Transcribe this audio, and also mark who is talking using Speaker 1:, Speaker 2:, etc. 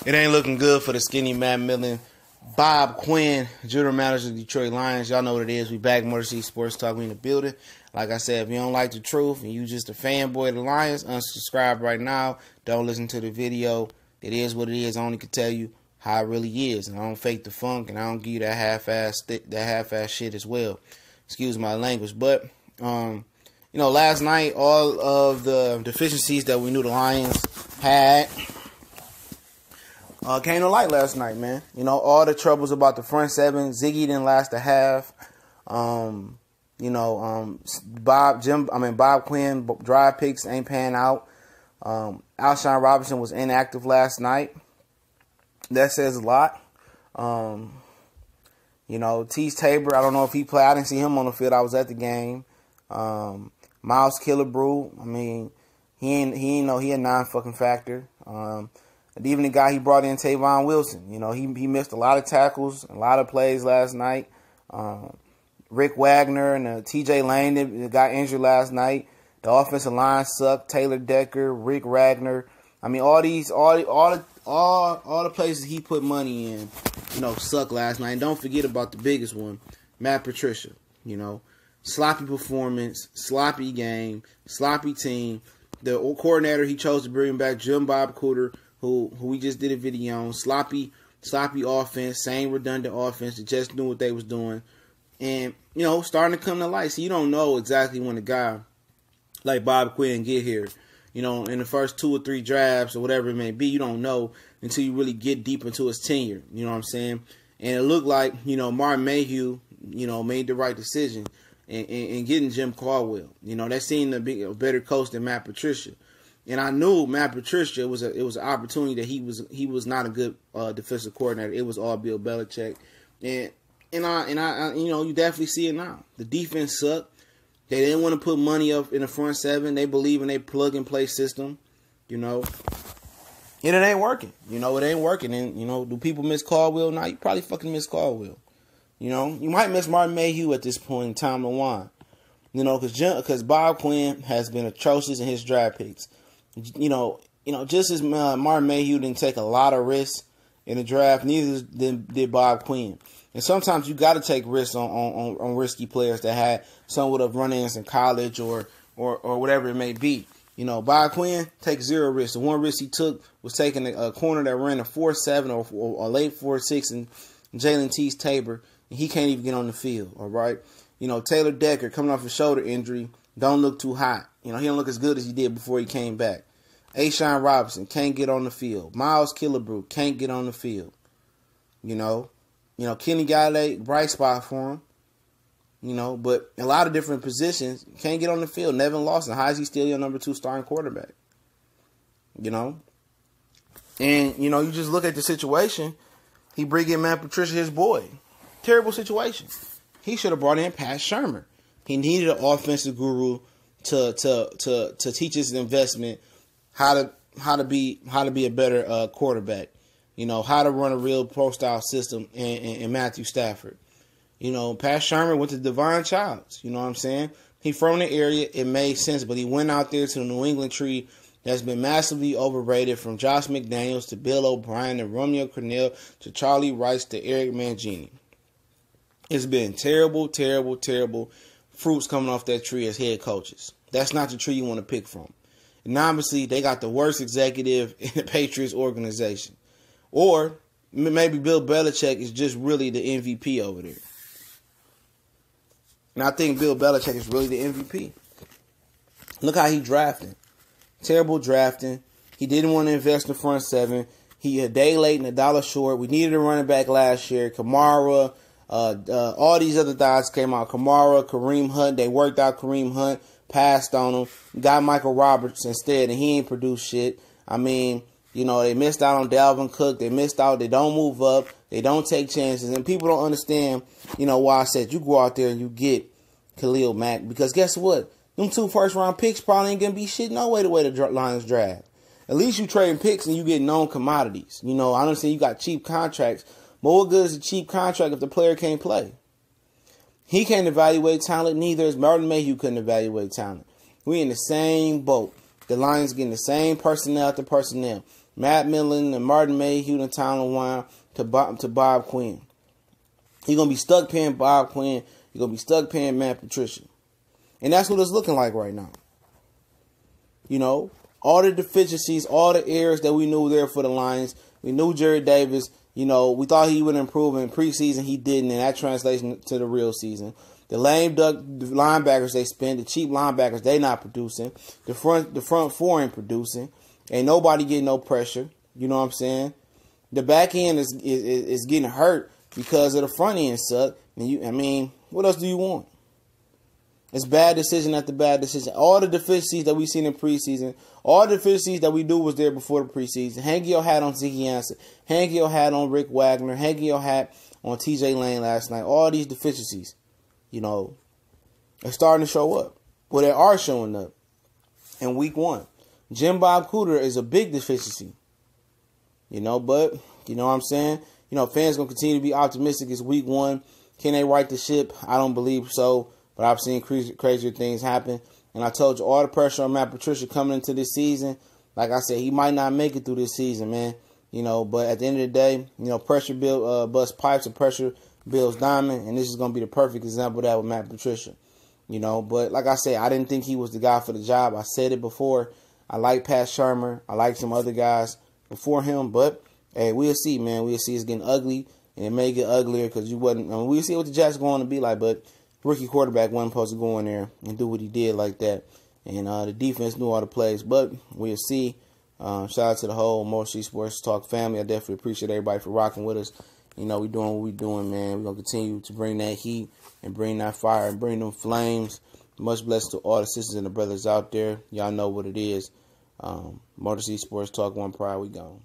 Speaker 1: It ain't looking good for the skinny Matt Millen. Bob Quinn, general manager of the Detroit Lions. Y'all know what it is. We back, Motor City Sports Talk. We in the building. Like I said, if you don't like the truth and you just a fanboy of the Lions, unsubscribe right now. Don't listen to the video. It is what it is. I only can tell you how it really is. And I don't fake the funk, and I don't give you that half-ass shit as well. Excuse my language. But, last night, all of the deficiencies that we knew the Lions had came to light last night, man. All the troubles about the front seven. Ziggy didn't last a half. Bob Quinn drive picks ain't panning out. Alshon Robinson was inactive last night. That says a lot. Tease Tabor, I don't know if he played. I didn't see him on the field. I was at the game. Miles Killebrew, he a non-fucking factor. And even the guy he brought in, Tavon Wilson, he missed a lot of tackles, a lot of plays last night. Rick Wagner and T.J. Lane that got injured last night. The offensive line sucked. Taylor Decker, Rick Wagner. All the places he put money in, suck last night. And don't forget about the biggest one, Matt Patricia. Sloppy performance, sloppy game, sloppy team. The coordinator he chose to bring back, Jim Bob Cooter, who we just did a video on. Sloppy offense, same redundant offense. They just knew what they was doing. And, starting to come to light. So you don't know exactly when a guy like Bob Quinn get here. In the first 2 or 3 drafts or whatever it may be, you don't know until you really get deep into his tenure. You know what I'm saying? And it looked like, Martin Mayhew, made the right decision in getting Jim Caldwell. That seemed to be a better coach than Matt Patricia. And I knew Matt Patricia, it was an opportunity that he was not a good defensive coordinator. It was all Bill Belichick. And I you definitely see it now. The defense sucked. They didn't want to put money up in the front seven. They believe in a plug-and-play system, And it ain't working. It ain't working. And, do people miss Caldwell? Nah, you probably fucking miss Caldwell. You might miss Martin Mayhew at this point in time to whine. Because Bob Quinn has been atrocious in his draft picks. Just as Martin Mayhew didn't take a lot of risks in the draft, neither did Bob Quinn. And sometimes you got to take risks on risky players that had somewhat of run-ins in college or whatever it may be. Bob Quinn takes 0 risks. The one risk he took was taking a corner that ran a 4.7 or a late 4.6 and Jalen Tease Tabor, and he can't even get on the field. All right, Taylor Decker coming off a shoulder injury, don't look too hot. He don't look as good as he did before he came back. Alshon Robinson can't get on the field. Miles Killebrew can't get on the field. Kenny Galladay, bright spot for him. But a lot of different positions can't get on the field. Nevin Lawson, how is he still your number 2 starting quarterback? And, you just look at the situation. He bring in Matt Patricia, his boy. Terrible situation. He should have brought in Pat Shurmur. He needed an offensive guru to teach his investment how to be a better quarterback. How to run a real pro-style system in Matthew Stafford. Pat Shurmur went to Devon Childs. You know what I'm saying? He from the area. It made sense, but he went out there to the New England tree that's been massively overrated, from Josh McDaniels to Bill O'Brien to Romeo Crennel to Charlie Rice to Eric Mangini. It's been terrible, terrible, terrible fruits coming off that tree as head coaches. That's not the tree you want to pick from. And obviously, they got the worst executive in the Patriots organization. Or maybe Bill Belichick is just really the MVP over there. And I think Bill Belichick is really the MVP. Look how he drafted. Terrible drafting. He didn't want to invest in the front seven. He a day late and $1 short. We needed a running back last year. Kamara, all these other guys came out. Kamara, Kareem Hunt. They worked out Kareem Hunt, passed on him. Got Michael Roberts instead, and he ain't produced shit. They missed out on Dalvin Cook. They missed out. They don't move up. They don't take chances. And people don't understand, why I said you go out there and you get Khalil Mack. Because guess what? Them 2 first-round picks probably ain't going to be shit no way the way the Lions draft. At least you trading picks and you get known commodities. I understand you got cheap contracts. But what good is a cheap contract if the player can't play? He can't evaluate talent. Neither is Martin Mayhew couldn't evaluate talent. We in the same boat. The Lions getting the same personnel after personnel. Matt Millen and Martin Mayhew and Tyler Wine to Bob Quinn. You're going to be stuck paying Bob Quinn. You're going to be stuck paying Matt Patricia. And that's what it's looking like right now. You know, all the deficiencies, all the errors that we knew were there for the Lions. We knew Jerry Davis, you know, we thought he would improve in preseason. He didn't, and that translation to the real season. The lame duck linebackers they spent, the cheap linebackers, they not producing. The front four ain't producing. Ain't nobody getting no pressure. You know what I'm saying? The back end is getting hurt because of the front end suck. And what else do you want? It's bad decision after bad decision. All the deficiencies that we seen in preseason, all the deficiencies that we knew was there before the preseason. Hang your hat on Ziggy Ansah. Hang your hat on Rick Wagner. Hang your hat on TJ Lane last night. All these deficiencies, you know, are starting to show up. Well, they are showing up in week 1. Jim Bob Cooter is a big deficiency. You know, but, you know what I'm saying? You know, fans going to continue to be optimistic. It's week 1. Can they right the ship? I don't believe so. But I've seen crazier things happen. And I told you, all the pressure on Matt Patricia coming into this season, like I said, he might not make it through this season, man. You know, but at the end of the day, you know, pressure busts pipes and pressure builds diamond. And this is going to be the perfect example of that with Matt Patricia. You know, but like I said, I didn't think he was the guy for the job. I said it before. I like Pat Shermer. I like some other guys before him. But, hey, we'll see, man. We'll see. It's getting ugly. And it may get uglier because you wasn't. I mean, we'll see what the Jets going to be like. But rookie quarterback wasn't supposed to go in there and do what he did like that. And the defense knew all the plays. But we'll see. Shout out to the whole More Street Sports Talk family. I definitely appreciate everybody for rocking with us. You know, we doing what we doing, man. We're going to continue to bring that heat and bring that fire and bring them flames. Much blessed to all the sisters and the brothers out there. Y'all know what it is. Motor City Sports Talk, one pride, we gone.